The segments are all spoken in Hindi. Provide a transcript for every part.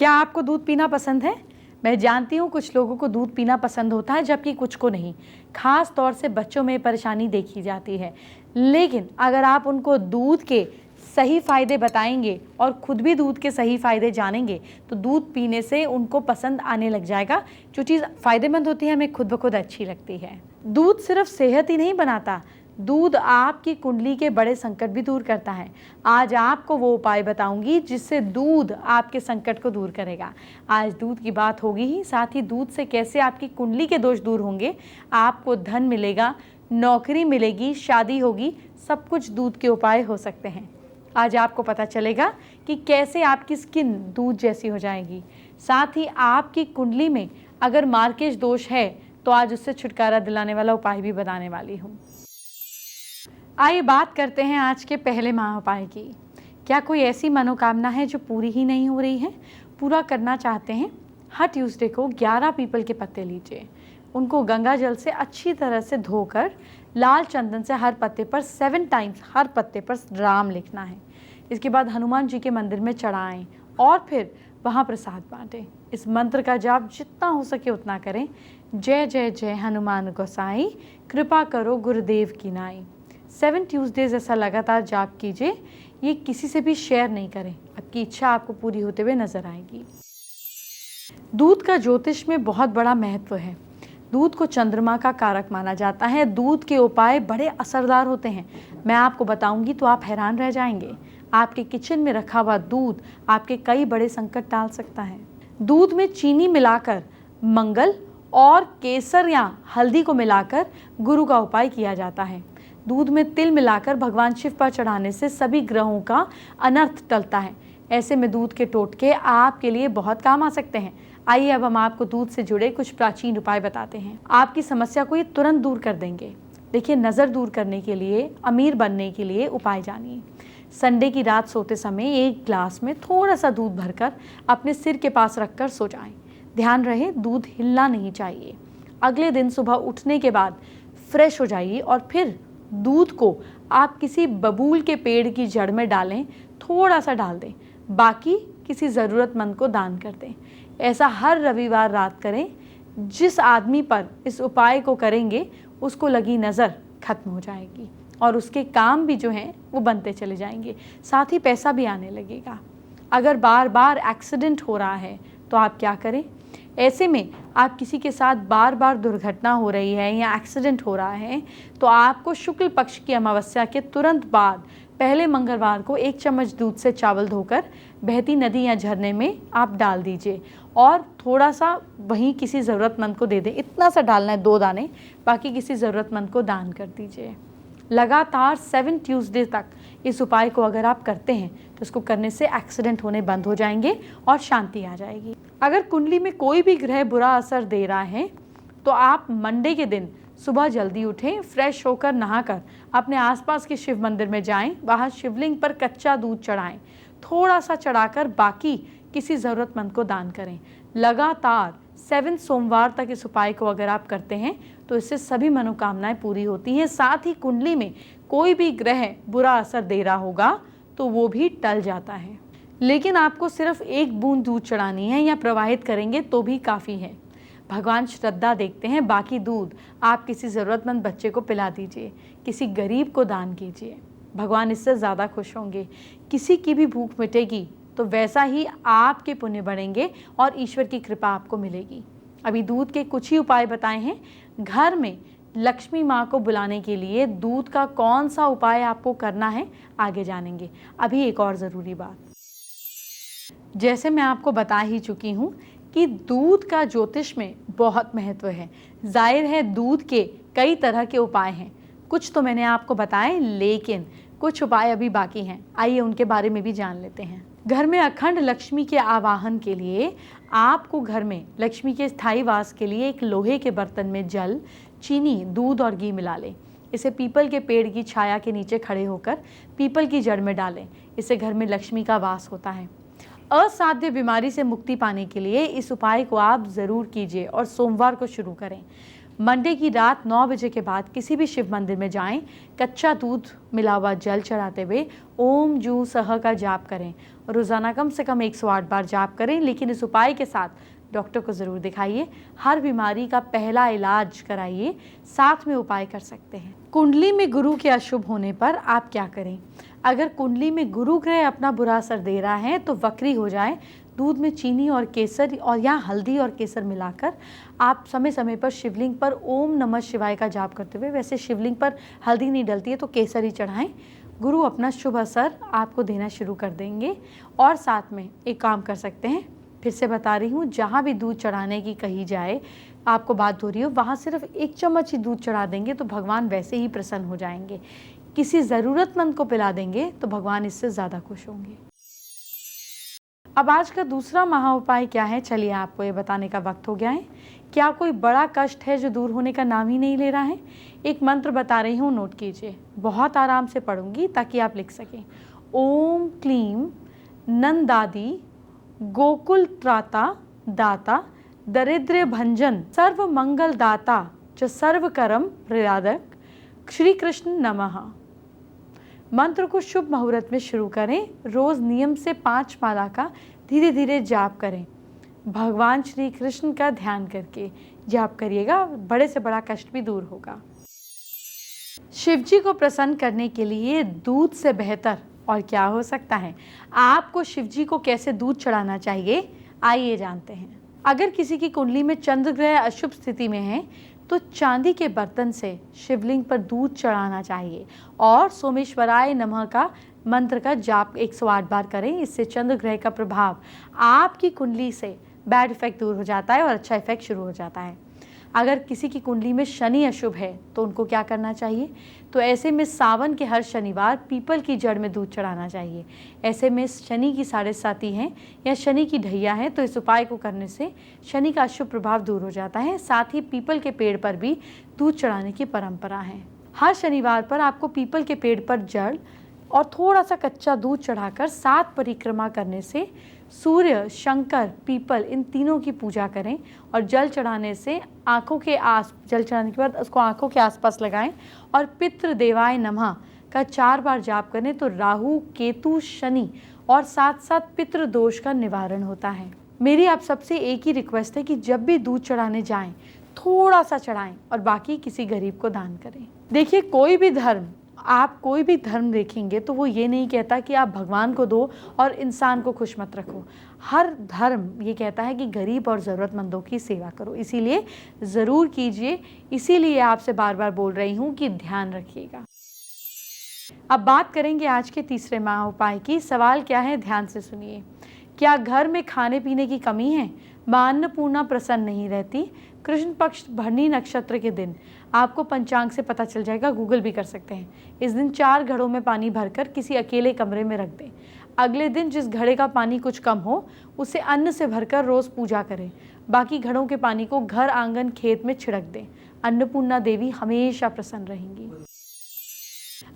क्या आपको दूध पीना पसंद है? मैं जानती हूँ कुछ लोगों को दूध पीना पसंद होता है जबकि कुछ को नहीं। खास तौर से बच्चों में परेशानी देखी जाती है। लेकिन अगर आप उनको दूध के सही फ़ायदे बताएंगे और खुद भी दूध के सही फ़ायदे जानेंगे तो दूध पीने से उनको पसंद आने लग जाएगा। जो चीज़ फ़ायदेमंद होती है हमें खुद ब खुद अच्छी लगती है। दूध सिर्फ सेहत ही नहीं बनाता, दूध आपकी कुंडली के बड़े संकट भी दूर करता है। आज आपको वो उपाय बताऊंगी जिससे दूध आपके संकट को दूर करेगा। आज दूध की बात होगी ही, साथ ही दूध से कैसे आपकी कुंडली के दोष दूर होंगे, आपको धन मिलेगा, नौकरी मिलेगी, शादी होगी, सब कुछ दूध के उपाय हो सकते हैं। आज आपको पता चलेगा कि कैसे आपकी स्किन दूध जैसी हो जाएगी। साथ ही आपकी कुंडली में अगर मार्केज दोष है तो आज उससे छुटकारा दिलाने वाला उपाय भी बताने वाली हूँ। आइए बात करते हैं आज के पहले महा उपाय की। क्या कोई ऐसी मनोकामना है जो पूरी ही नहीं हो रही है, पूरा करना चाहते हैं? हर ट्यूसडे को 11 पीपल के पत्ते लीजिए, उनको गंगा जल से अच्छी तरह से धोकर लाल चंदन से हर पत्ते पर 7 टाइम्स हर पत्ते पर राम लिखना है। इसके बाद हनुमान जी के मंदिर में चढ़ाएं और फिर वहाँ प्रसाद बांटें। इस मंत्र का जाप जितना हो सके उतना करें। जय जय जय हनुमान गोसाई, कृपा करो गुरुदेव की नाई। 7 ट्यूसडेज ऐसा लगातार जाप कीजिए। ये किसी से भी शेयर नहीं करें, आपकी इच्छा आपको पूरी होते हुए नजर आएगी। दूध का ज्योतिष में बहुत बड़ा महत्व है। दूध को चंद्रमा का कारक माना जाता है। दूध के उपाय बड़े असरदार होते हैं। मैं आपको बताऊंगी तो आप हैरान रह जाएंगे। आपके किचन में रखा हुआ दूध आपके कई बड़े संकट टाल सकता है। दूध में चीनी मिलाकर मंगल और केसर या हल्दी को मिलाकर गुरु का उपाय किया जाता है। दूध में तिल मिलाकर भगवान शिव पर चढ़ाने से सभी ग्रहों का अनर्थ टलता है। ऐसे में दूध के टोटके आपके लिए बहुत काम आ सकते हैं। आइए अब हम आपको दूध से जुड़े कुछ प्राचीन उपाय बताते हैं। आपकी समस्या को ये तुरंत दूर कर देंगे। देखिए, नज़र दूर करने के लिए, अमीर बनने के लिए उपाय जानिए। संडे की रात सोते समय एक ग्लास में थोड़ा सा दूध भरकर अपने सिर के पास रखकर सो जाएं। ध्यान रहे दूध हिलना नहीं चाहिए। अगले दिन सुबह उठने के बाद फ्रेश हो जाइए और फिर दूध को आप किसी बबूल के पेड़ की जड़ में डालें, थोड़ा सा डाल दें, बाकी किसी ज़रूरतमंद को दान कर दें। ऐसा हर रविवार रात करें। जिस आदमी पर इस उपाय को करेंगे उसको लगी नज़र खत्म हो जाएगी और उसके काम भी जो हैं वो बनते चले जाएंगे, साथ ही पैसा भी आने लगेगा। अगर बार बार एक्सीडेंट हो रहा है तो आप क्या करें? ऐसे में आप किसी के साथ बार बार दुर्घटना हो रही है या एक्सीडेंट हो रहा है तो आपको शुक्ल पक्ष की अमावस्या के तुरंत बाद पहले मंगलवार को 1 चम्मच दूध से चावल धोकर बहती नदी या झरने में आप डाल दीजिए और थोड़ा सा वहीं किसी ज़रूरतमंद को दे दें। इतना सा डालना है, 2 दाने, बाकी किसी ज़रूरतमंद को दान कर दीजिए। लगातार 7 ट्यूसडे तक इस उपाय को अगर आप करते हैं तो इसको करने से एक्सीडेंट होने बंद हो जाएंगे और शांति आ जाएगी। अगर कुंडली में कोई भी ग्रह बुरा असर दे रहा है तो आप मंडे के दिन सुबह जल्दी उठें, फ्रेश होकर नहाकर अपने आसपास के शिव मंदिर में जाएं, वहाँ शिवलिंग पर कच्चा दूध चढ़ाएं, थोड़ा सा चढ़ाकर बाकी किसी ज़रूरतमंद को दान करें। लगातार 7 सोमवार तक इस उपाय को अगर आप करते हैं तो इससे सभी मनोकामनाएं पूरी होती हैं। साथ ही कुंडली में कोई भी ग्रह बुरा असर दे रहा होगा तो वो भी टल जाता है। लेकिन आपको सिर्फ 1 बूंद दूध चढ़ानी है या प्रवाहित करेंगे तो भी काफ़ी है। भगवान श्रद्धा देखते हैं। बाकी दूध आप किसी ज़रूरतमंद बच्चे को पिला दीजिए, किसी गरीब को दान कीजिए, भगवान इससे ज़्यादा खुश होंगे। किसी की भी भूख मिटेगी तो वैसा ही आपके पुण्य बढ़ेंगे और ईश्वर की कृपा आपको मिलेगी। अभी दूध के कुछ ही उपाय बताए हैं। घर में लक्ष्मी माँ को बुलाने के लिए दूध का कौन सा उपाय आपको करना है आगे जानेंगे। अभी एक और ज़रूरी बात, जैसे मैं आपको बता ही चुकी हूँ कि दूध का ज्योतिष में बहुत महत्व है। जाहिर है दूध के कई तरह के उपाय हैं, कुछ तो मैंने आपको बताए लेकिन कुछ उपाय अभी बाकी हैं। आइए उनके बारे में भी जान लेते हैं। घर में अखंड लक्ष्मी के आवाहन के लिए आपको घर में लक्ष्मी के स्थायी वास के लिए एक लोहे के बर्तन में जल, चीनी, दूध और घी मिला लें। इसे पीपल के पेड़ की छाया के नीचे खड़े होकर पीपल की जड़ में डालें। इससे घर में लक्ष्मी का वास होता है। असाध्य बीमारी से मुक्ति पाने के लिए इस उपाय को आप ज़रूर कीजिए और सोमवार को शुरू करें। मंडे की रात 9 बजे के बाद किसी भी शिव मंदिर में जाएं, कच्चा दूध मिला हुआ जल चढ़ाते हुए ओम जू सह का जाप करें। रोज़ाना कम से कम 108 बार जाप करें, लेकिन इस उपाय के साथ डॉक्टर को ज़रूर दिखाइए। हर बीमारी का पहला इलाज कराइए, साथ में उपाय कर सकते हैं। कुंडली में गुरु के अशुभ होने पर आप क्या करें? अगर कुंडली में गुरु ग्रह अपना बुरा असर दे रहा है तो वक्री हो जाए, दूध में चीनी और केसर और या हल्दी और केसर मिलाकर आप समय समय पर शिवलिंग पर ओम नमः शिवाय का जाप करते हुए, वैसे शिवलिंग पर हल्दी नहीं डलती है तो केसर ही चढ़ाएं, गुरु अपना शुभ असर आपको देना शुरू कर देंगे। और साथ में एक काम कर सकते हैं, फिर से बता रही हूँ, जहाँ भी दूध चढ़ाने की कही जाए, आपको बात हो रही हो, वहाँ सिर्फ 1 चम्मच ही दूध चढ़ा देंगे तो भगवान वैसे ही प्रसन्न हो जाएंगे। किसी ज़रूरतमंद को पिला देंगे तो भगवान इससे ज़्यादा खुश होंगे। अब आज का दूसरा महा उपाय क्या है, चलिए आपको ये बताने का वक्त हो गया है। क्या कोई बड़ा कष्ट है जो दूर होने का नाम ही नहीं ले रहा है? एक मंत्र बता रही हूँ, नोट कीजिए। बहुत आराम से पढ़ूंगी ताकि आप लिख सकें। ओम क्लीम नंदादि गोकुल त्राता दाता दरिद्र भंजन सर्व मंगल दाता च सर्व करम प्रयादक श्री कृष्ण नमः। मंत्र को शुभ मुहूर्त में शुरू करें। रोज नियम से 5 माला का धीरे धीरे जाप करें। भगवान श्री कृष्ण का ध्यान करके जाप करिएगा, बड़े से बड़ा कष्ट भी दूर होगा। शिव जी को प्रसन्न करने के लिए दूध से बेहतर और क्या हो सकता है? आपको शिव जी को कैसे दूध चढ़ाना चाहिए, आइए जानते हैं। अगर किसी की कुंडली में चंद्र ग्रह अशुभ स्थिति में है तो चांदी के बर्तन से शिवलिंग पर दूध चढ़ाना चाहिए और सोमेश्वराय नमः का मंत्र का जाप 108 बार करें। इससे चंद्र ग्रह का प्रभाव आपकी कुंडली से बैड इफेक्ट दूर हो जाता है और अच्छा इफेक्ट शुरू हो जाता है। अगर किसी की कुंडली में शनि अशुभ है तो उनको क्या करना चाहिए? तो ऐसे में सावन के हर शनिवार पीपल की जड़ में दूध चढ़ाना चाहिए। ऐसे में शनि की 7.5 है या शनि की ढैया है तो इस उपाय को करने से शनि का अशुभ प्रभाव दूर हो जाता है। साथ ही पीपल के पेड़ पर भी दूध चढ़ाने की परंपरा है। हर शनिवार पर आपको पीपल के पेड़ पर जड़ और थोड़ा सा कच्चा दूध चढ़ाकर 7 परिक्रमा करने से सूर्य, शंकर, पीपल इन तीनों की पूजा करें और जल चढ़ाने से जल चढ़ाने के बाद उसको आंखों के आसपास लगाएं और पितृ देवाय नमः का 4 बार जाप करें तो राहु, केतु, शनि और साथ साथ पितृ दोष का निवारण होता है। मेरी आप सबसे एक ही रिक्वेस्ट है कि जब भी दूध चढ़ाने जाएं थोड़ा सा चढ़ाएं और बाकी किसी गरीब को दान करें। देखिए, आप कोई भी धर्म देखेंगे तो वो ये नहीं कहता कि आप भगवान को दो और इंसान को खुश मत रखो। हर धर्म ये कहता है कि गरीब और ज़रूरतमंदों की सेवा करो, इसीलिए ज़रूर कीजिए। इसीलिए आपसे बार बार बोल रही हूँ कि ध्यान रखिएगा। अब बात करेंगे आज के तीसरे महा उपाय की। सवाल क्या है, ध्यान से सुनिए। क्या घर में खाने पीने की कमी है? मां अन्नपूर्णा प्रसन्न नहीं रहती? कृष्ण पक्ष भरनी नक्षत्र के दिन आपको पंचांग से पता चल जाएगा, गूगल भी कर सकते हैं। इस दिन 4 घड़ों में पानी भरकर किसी अकेले कमरे में रख दें। अगले दिन जिस घड़े का पानी कुछ कम हो उसे अन्न से भरकर रोज पूजा करें। बाकी घड़ों के पानी को घर, आंगन, खेत में छिड़क दें। अन्नपूर्णा देवी हमेशा प्रसन्न रहेंगी।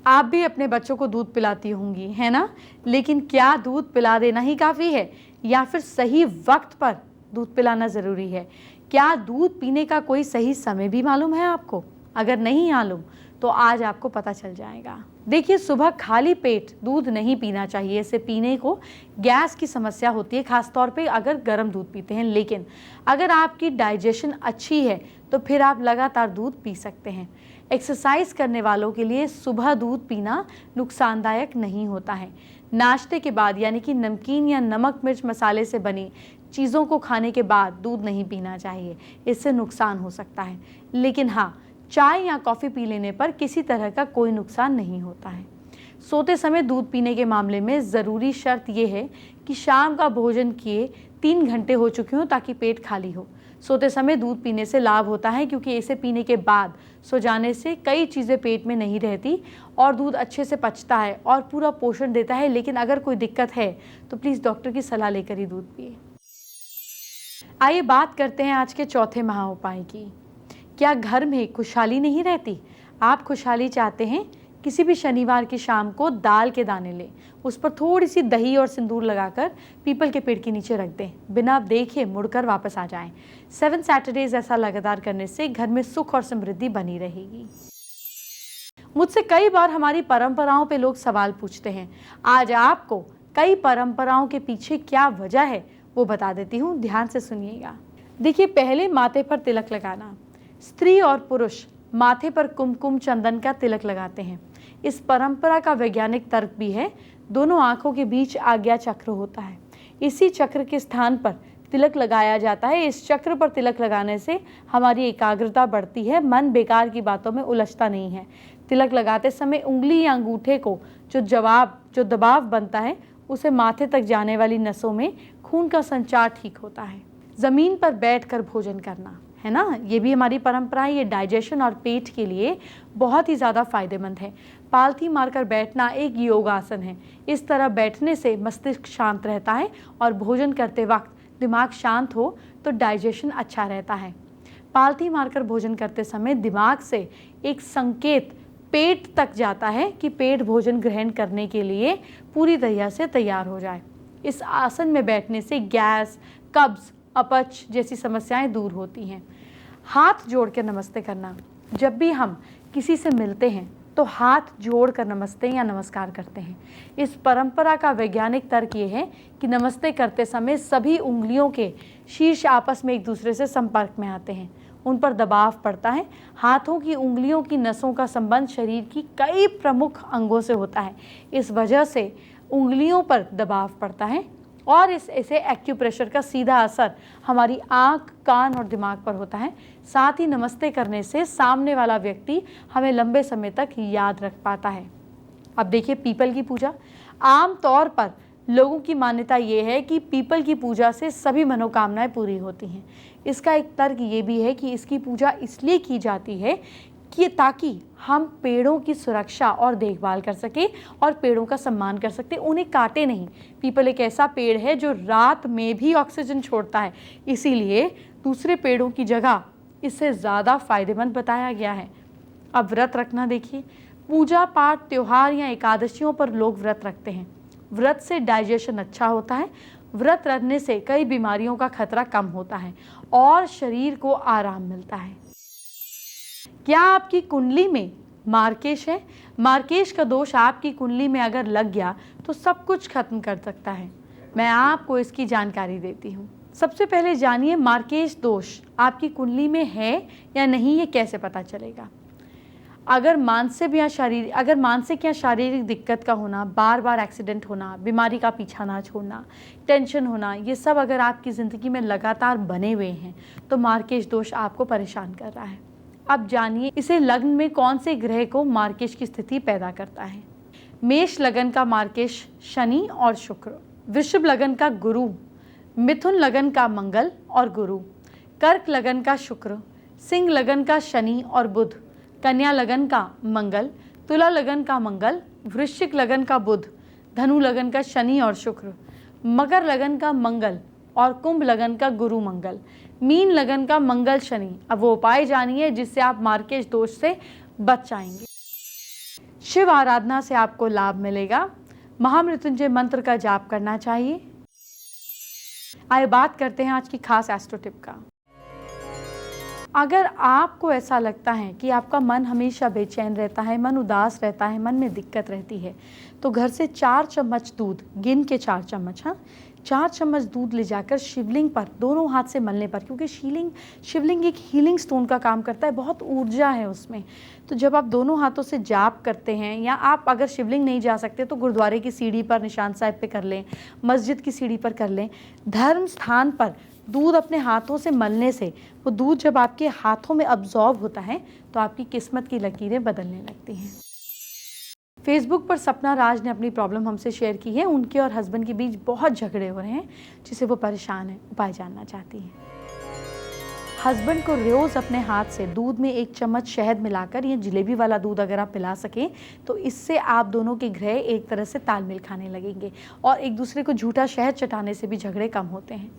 आप भी अपने बच्चों को दूध पिलाती होंगी, है ना? लेकिन क्या दूध पिला देना ही काफ़ी है या फिर सही वक्त पर दूध पिलाना ज़रूरी है? क्या दूध पीने का कोई सही समय भी मालूम है आपको? अगर नहीं मालूम तो आज आपको पता चल जाएगा। देखिए, सुबह खाली पेट दूध नहीं पीना चाहिए। इसे पीने को गैस की समस्या होती है, खासतौर पे अगर गर्म दूध पीते हैं। लेकिन अगर आपकी डाइजेशन अच्छी है तो फिर आप लगातार दूध पी सकते हैं। एक्सरसाइज करने वालों के लिए सुबह दूध पीना नुकसानदायक नहीं होता है। नाश्ते के बाद यानी कि नमकीन या नमक मिर्च मसाले से बनी चीज़ों को खाने के बाद दूध नहीं पीना चाहिए, इससे नुकसान हो सकता है। लेकिन हाँ, चाय या कॉफ़ी पी लेने पर किसी तरह का कोई नुकसान नहीं होता है। सोते समय दूध पीने के मामले में ज़रूरी शर्त यह है कि शाम का भोजन किए 3 घंटे हो चुके हों ताकि पेट खाली हो। सोते समय दूध पीने से लाभ होता है क्योंकि इसे पीने के बाद सो जाने से कई चीज़ें पेट में नहीं रहती और दूध अच्छे से पचता है और पूरा पोषण देता है। लेकिन अगर कोई दिक्कत है तो प्लीज़ डॉक्टर की सलाह लेकर ही दूध पिए। आइए बात करते हैं आज के चौथे महा उपाय की। क्या घर में खुशहाली नहीं रहती? आप खुशहाली चाहते हैं? किसी भी शनिवार की शाम को दाल के दाने लें, उस पर थोड़ी सी दही और सिंदूर लगाकर पीपल के पेड़ के नीचे रख दें, बिना देखे मुड़कर वापस आ जाएं। 7 सैटरडेज ऐसा लगातार करने से घर में सुख और समृद्धि बनी रहेगी। मुझसे कई बार हमारी परंपराओं पे लोग सवाल पूछते हैं। आज आपको कई परंपराओं के पीछे क्या वजह है वो बता देती हूँ, ध्यान से सुनिएगा। देखिए, पहले माथे पर तिलक लगाना। स्त्री और पुरुष माथे पर कुमकुम चंदन का तिलक लगाते हैं। इस परंपरा का वैज्ञानिक तर्क भी है। दोनों आंखों के बीच आज्ञा चक्र होता है, इसी चक्र के स्थान पर तिलक लगाया जाता है। इस चक्र पर तिलक लगाने से हमारी एकाग्रता बढ़ती है, मन बेकार की बातों में उलझता नहीं है। तिलक लगाते समय उंगली या अंगूठे को जो दबाव बनता है, उसे माथे तक जाने वाली नसों में खून का संचार ठीक होता है। ज़मीन पर बैठकर भोजन करना है ना, ये भी हमारी परंपरा है। ये डाइजेशन और पेट के लिए बहुत ही ज़्यादा फायदेमंद है। पालथी मारकर बैठना एक योगासन है। इस तरह बैठने से मस्तिष्क शांत रहता है और भोजन करते वक्त दिमाग शांत हो तो डाइजेशन अच्छा रहता है। पालथी मारकर भोजन करते समय दिमाग से एक संकेत पेट तक जाता है कि पेट भोजन ग्रहण करने के लिए पूरी तरह से तैयार हो जाए। इस आसन में बैठने से गैस, कब्ज, अपच जैसी समस्याएं दूर होती हैं। हाथ जोड़कर नमस्ते करना। जब भी हम किसी से मिलते हैं तो हाथ जोड़कर नमस्ते या नमस्कार करते हैं। इस परंपरा का वैज्ञानिक तर्क ये है कि नमस्ते करते समय सभी उंगलियों के शीर्ष आपस में एक दूसरे से संपर्क में आते हैं, उन पर दबाव पड़ता है। हाथों की उंगलियों की नसों का संबंध शरीर की कई प्रमुख अंगों से होता है, इस वजह से उंगलियों पर दबाव पड़ता है और ऐसे एक्यूप्रेशर का सीधा असर हमारी आँख, कान और दिमाग पर होता है। साथ ही नमस्ते करने से सामने वाला व्यक्ति हमें लंबे समय तक याद रख पाता है। अब देखिए, पीपल की पूजा। आम तौर पर लोगों की मान्यता ये है कि पीपल की पूजा से सभी मनोकामनाएं पूरी होती हैं। इसका एक तर्क ये भी है कि इसकी पूजा इसलिए की जाती है कि ताकि हम पेड़ों की सुरक्षा और देखभाल कर सके और पेड़ों का सम्मान कर सकते, उन्हें काटे नहीं। पीपल एक ऐसा पेड़ है जो रात में भी ऑक्सीजन छोड़ता है, इसीलिए दूसरे पेड़ों की जगह इससे ज़्यादा फायदेमंद बताया गया है। अब व्रत रखना देखिए, पूजा पाठ, त्योहार या एकादशियों पर लोग व्रत रखते हैं। व्रत से डाइजेशन अच्छा होता है। व्रत रखने से कई बीमारियों का खतरा कम होता है और शरीर को आराम मिलता है। क्या आपकी कुंडली में मार्केश है? मार्केश का दोष आपकी कुंडली में अगर लग गया तो सब कुछ खत्म कर सकता है। मैं आपको इसकी जानकारी देती हूँ। सबसे पहले जानिए, मार्केश दोष आपकी कुंडली में है या नहीं, ये कैसे पता चलेगा। अगर मानसिक या शारीरिक दिक्कत का होना, बार बार एक्सीडेंट होना, बीमारी का पीछा ना छोड़ना, टेंशन होना, ये सब अगर आपकी ज़िंदगी में लगातार बने हुए हैं तो मार्केश दोष आपको परेशान कर रहा है। अब जानिए, इसे लग्न में कौन से ग्रह को मार्केश की स्थिति पैदा करता है। मेष लगन का मार्केश शनि और शुक्र, वृषभ लगन का गुरु, मिथुन लगन का मंगल और गुरु, कर्क लगन का शुक्र, सिंह लगन का शनि और बुध, कन्या लगन का मंगल, तुला लगन का मंगल, वृश्चिक लगन का बुध, धनु लगन का शनि और शुक्र, मकर लगन का मंगल और कुंभ लगन का गुरु मंगल, मीन लगन का मंगल शनि। अब वो उपाय जानिए जिससे आप मार्केश दोष से बच जाएंगे। शिव आराधना से आपको लाभ मिलेगा। महामृत्युंजय मंत्र का जाप करना चाहिए। आइए बात करते हैं आज की खास एस्ट्रो टिप का। अगर आपको ऐसा लगता है कि आपका मन हमेशा बेचैन रहता है, मन उदास रहता है, मन में दिक्कत रहती है, तो घर से 4 चम्मच दूध, गिन के 4 चम्मच, 4 चम्मच दूध ले जाकर शिवलिंग पर दोनों हाथ से मलने पर, क्योंकि शिवलिंग एक हीलिंग स्टोन का काम करता है, बहुत ऊर्जा है उसमें। तो जब आप दोनों हाथों से जाप करते हैं, या आप अगर शिवलिंग नहीं जा सकते तो गुरुद्वारे की सीढ़ी पर निशान साहिब पे कर लें, मस्जिद की सीढ़ी पर कर लें। धर्म स्थान पर दूध अपने हाथों से मलने से वो दूध जब आपके हाथों में अब्जॉर्ब होता है तो आपकी किस्मत की लकीरें बदलने लगती हैं। फेसबुक पर सपना राज ने अपनी प्रॉब्लम हमसे शेयर की है। उनके और हस्बैंड के बीच बहुत झगड़े हो रहे हैं, जिससे वो परेशान है, उपाय जानना चाहती हैं। हस्बैंड को रोज़ अपने हाथ से दूध में 1 चम्मच शहद मिलाकर, या जलेबी वाला दूध अगर आप पिला सकें, तो इससे आप दोनों के ग्रह एक तरह से तालमेल खाने लगेंगे और एक दूसरे को झूठा शहद चटाने से भी झगड़े कम होते हैं।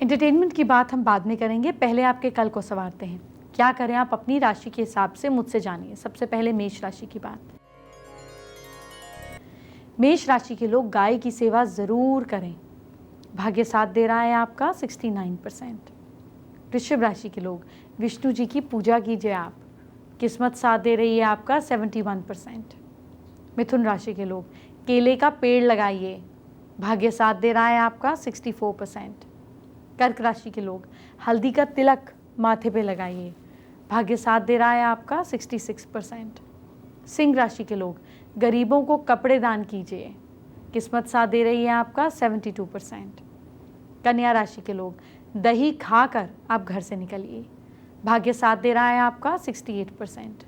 एंटरटेनमेंट की बात हम बाद में करेंगे, पहले आपके कल को संवारते हैं। क्या करें आप अपनी राशि के हिसाब से मुझसे जानिए। सबसे पहले मेष राशि की बात। मेष राशि के लोग गाय की सेवा जरूर करें, भाग्य साथ दे रहा है आपका 69%। वृषभ राशि के लोग विष्णु जी की पूजा कीजिए आप, किस्मत साथ दे रही है आपका 71%। मिथुन राशि के लोग केले का पेड़ लगाइए, भाग्य साथ दे रहा है आपका 64%। कर्क राशि के लोग हल्दी का तिलक माथे पे लगाइए, भाग्य साथ दे रहा है आपका 66%। सिंह राशि के लोग गरीबों को कपड़े दान कीजिए, किस्मत साथ दे रही है आपका 72%। कन्या राशि के लोग दही खाकर आप घर से निकलिए, भाग्य साथ दे रहा है आपका 68%।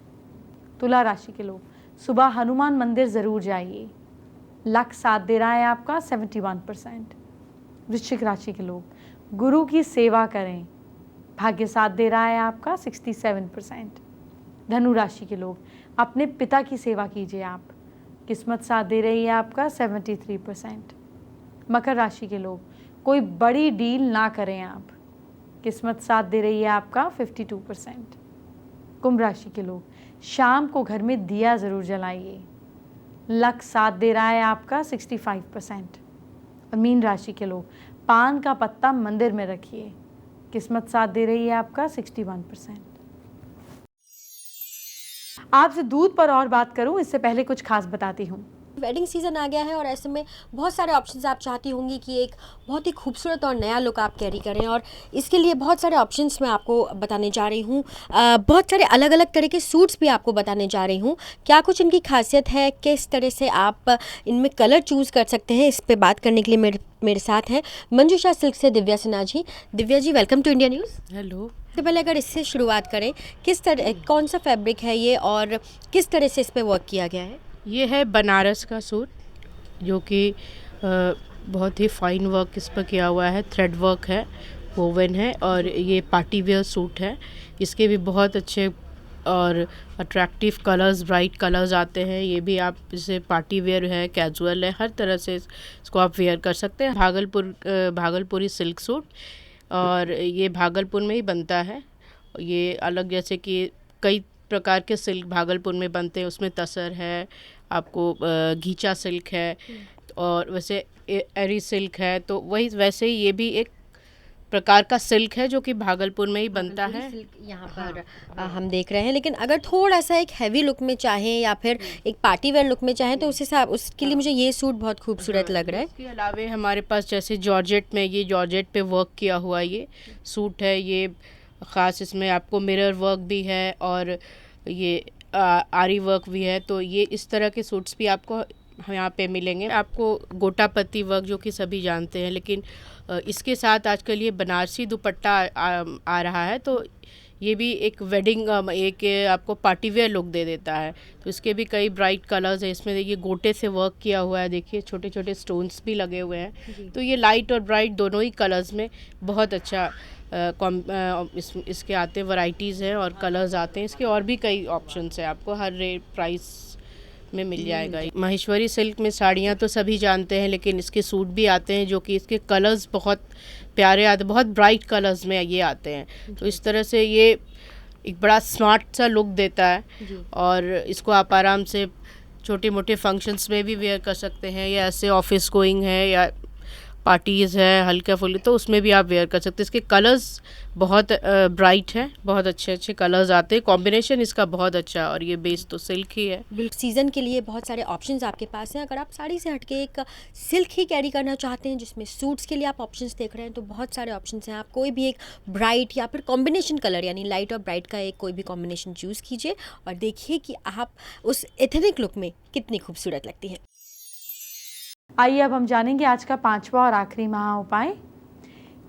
तुला राशि के लोग सुबह हनुमान मंदिर ज़रूर जाइए, लक साथ दे रहा है आपका 71%। वृश्चिक राशि के लोग गुरु की सेवा करें, भाग्य साथ दे रहा है आपका 67%। धनु राशि के लोग अपने पिता की सेवा कीजिए आप, किस्मत साथ दे रही है आपका 73%। मकर राशि के लोग कोई बड़ी डील ना करें आप, किस्मत साथ दे रही है आपका 52%। कुंभ राशि के लोग शाम को घर में दिया ज़रूर जलाइए, लक साथ दे रहा है आपका 65%। और मीन राशि के लोग पान का पत्ता मंदिर में रखिए, किस्मत साथ दे रही है आपका 61%। आपसे दूध पर और बात करूं इससे पहले कुछ खास बताती हूँ। वेडिंग सीजन आ गया है और ऐसे में बहुत सारे ऑप्शंस आप चाहती होंगी कि एक बहुत ही खूबसूरत और नया लुक आप कैरी करें, और इसके लिए बहुत सारे ऑप्शंस मैं आपको बताने जा रही हूँ। बहुत सारे अलग अलग तरह के सूट्स भी आपको बताने जा रही हूँ। क्या कुछ इनकी खासियत है, किस तरह से आप इनमें कलर चूज़ कर सकते हैं, इस पर बात करने के लिए मेरे साथ हैं मंजूषा सिल्क से Divya Sinha ji. Divya ji, welcome to India news. Hello. तो पहले अगर इससे शुरुआत करें, किस तरह, कौन सा फैब्रिक है ये और किस तरह से इस पर वर्क किया गया है? ये है बनारस का सूट, जो कि बहुत ही फाइन वर्क इस पर किया हुआ है, थ्रेड वर्क है, वोवन है, और ये पार्टी वेयर सूट है। इसके भी बहुत अच्छे और अट्रैक्टिव कलर्स, ब्राइट कलर्स आते हैं। ये भी आप इसे पार्टी वेयर है, कैजुअल है, हर तरह से इसको आप वेयर कर सकते हैं। भागलपुरी सिल्क सूट, और ये भागलपुर में ही बनता है। ये अलग, जैसे कि कई प्रकार के सिल्क भागलपुर में बनते हैं, उसमें तसर है, आपको घीचा सिल्क है, और वैसे एरी सिल्क है, तो वही वैसे ही ये भी एक प्रकार का सिल्क है जो कि भागलपुर में ही बनता है। यहाँ पर हम देख रहे हैं, लेकिन अगर थोड़ा सा एक हैवी लुक में चाहें या फिर एक पार्टी वेयर लुक में चाहें तो उस हिसाब उसके लिए मुझे ये सूट बहुत खूबसूरत लग रहा है। इसके अलावा हमारे पास जैसे जॉर्जेट में, ये जॉर्जेट पे वर्क किया हुआ ये सूट है। ये ख़ास इसमें आपको मिरर वर्क भी है और ये आरी वर्क भी है। तो ये इस तरह के सूट्स भी आपको यहाँ पे मिलेंगे। आपको गोटा पत्ती वर्क जो कि सभी जानते हैं, लेकिन इसके साथ आजकल ये बनारसी दुपट्टा आ रहा है, तो ये भी एक वेडिंग, एक आपको पार्टी वेयर लुक दे देता है। तो इसके भी कई ब्राइट कलर्स हैं। इसमें देखिए गोटे से वर्क किया हुआ है, देखिए छोटे छोटे स्टोन्स भी लगे हुए हैं। तो ये लाइट और ब्राइट दोनों ही कलर्स में बहुत अच्छा इसके आते वैरायटीज़ हैं और कलर्स आते हैं। इसके और भी कई ऑप्शंस हैं, आपको हर रेट प्राइस में मिल जाएगा। महेश्वरी सिल्क में साड़ियाँ तो सभी जानते हैं, लेकिन इसके सूट भी आते हैं जो कि इसके कलर्स बहुत प्यारे आते हैं, बहुत ब्राइट कलर्स में ये आते हैं। तो इस तरह से ये एक बड़ा स्मार्ट सा लुक देता है, और इसको आप आराम से छोटे मोटे फंक्शंस में भी वेयर कर सकते हैं, या ऐसे ऑफिस गोइंग है या पार्टीज़ है हल्का फुल्का, तो उसमें भी आप वेयर कर सकते हैं। इसके कलर्स बहुत ब्राइट है, बहुत अच्छे अच्छे कलर्स आते हैं, कॉम्बिनेशन इसका बहुत अच्छा, और ये बेस तो सिल्क ही है। सीज़न के लिए बहुत सारे ऑप्शंस आपके पास हैं। अगर आप साड़ी से हटके एक सिल्क ही कैरी करना चाहते हैं जिसमें सूट्स के लिए आप ऑप्शंस देख रहे हैं, तो बहुत सारे ऑप्शंस हैं। आप कोई भी एक ब्राइट या फिर कॉम्बिनेशन कलर, यानी लाइट और ब्राइट का एक कोई भी कॉम्बिनेशन चूज़ कीजिए और देखिए कि आप उस एथनिक लुक में कितनी खूबसूरत लगती हैं। आइए अब हम जानेंगे आज का 5वां और आखिरी महा उपाय।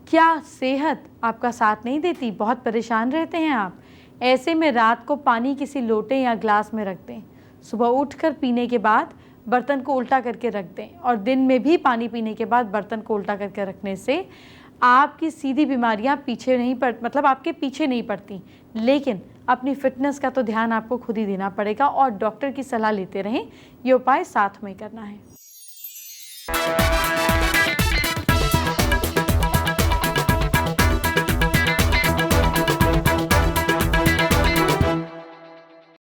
क्या सेहत आपका साथ नहीं देती, बहुत परेशान रहते हैं आप? ऐसे में रात को पानी किसी लोटे या ग्लास में रख दें, सुबह उठकर पीने के बाद बर्तन को उल्टा करके रख दें, और दिन में भी पानी पीने के बाद बर्तन को उल्टा करके रखने से आपकी सीधी बीमारियां पीछे नहीं मतलब आपके पीछे नहीं पड़ती। लेकिन अपनी फिटनेस का तो ध्यान आपको खुद ही देना पड़ेगा, और डॉक्टर की सलाह लेते रहें। ये उपाय साथ में करना है।